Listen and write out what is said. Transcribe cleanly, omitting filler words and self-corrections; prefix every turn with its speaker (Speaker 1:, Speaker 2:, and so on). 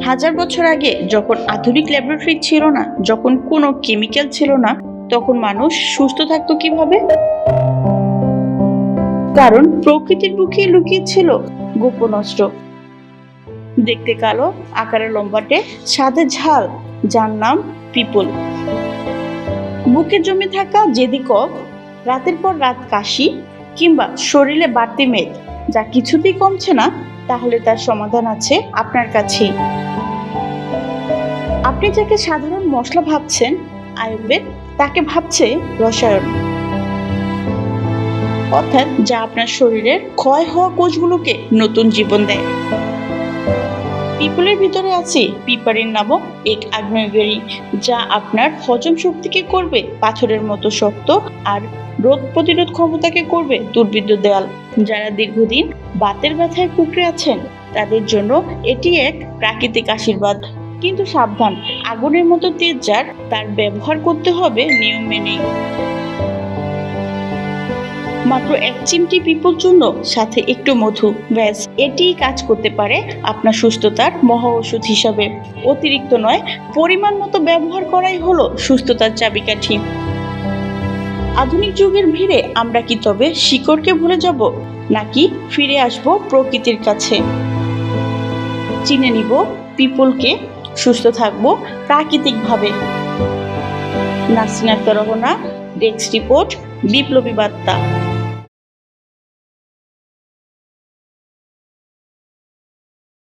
Speaker 1: হাজার বছর আগে যখন আধুনিক ল্যাবরেটরি ছিল না, যখন কোনো কেমিক্যাল ছিল না, তখন মানুষ সুস্থ থাকতো কিভাবে? কারণ প্রকৃতির বুকে লুকিয়ে ছিল গোপন অস্ত্র। দেখতে কালো, আকারে লম্বাটে, স্বাদে ঝাল, যার নাম পিপল। বুকে জমে থাকা জেদি কফ, রাতের পর রাত কাশি, কিংবা শরীরে বাড়তি মেদ যা কিছুতেই কমছে না, তাহলে তার সমাধান আছে আপনার কাছেই। আপনি যাকে সাধারণ মশলা ভাবছেন আয়ুর্বেদ, তাকে ভাবছে রসায়ন, অর্থাৎ যা আপনার শরীরের ক্ষয় হওয়া কোষগুলোকে নতুন জীবন দেয়। পিপলের ভিতরে আছে পিপারিন নামক এক আগ্নেয়গিরি, যা আপনার হজম শক্তিকে করবে পাথরের মতো শক্ত আর রোগ প্রতিরোধ ক্ষমতাকে করবে দুর্বিদ্ধ দেওয়াল। যারা দীর্ঘদিন বাতের ব্যথায় কুঁকড়ে আছেন, তাদের জন্য এটি এক প্রাকৃতিক আশীর্বাদ। কিন্তু সাবধান, আগুনের মতো তেজ যার, তার ব্যবহার করতে হবে নিয়ম মেনেই। মাত্র 1 চিমটি পিপল চূর্ণ, সাথে একটু মধু, ব্যাস এটিই কাজ করতে পারে আপনার সুস্থতার মহা ওষুধ হিসাবে। অতিরিক্ত নয়, পরিমাণ মতো ব্যবহার করাই হলো সুস্থতার চাবিকাঠি। আধুনিক যুগের ভিড়ে আমরা কি তবে শিকড়কে ভুলে যাব, নাকি ফিরে আসব প্রকৃতির কাছে? চিনে নিব পিপলকে, সুস্থ থাকবো প্রাকৃতিকভাবে। নাসরিন আক্তার রহনা, ডেস্ক রিপোর্ট, বিপ্লবী বার্তা।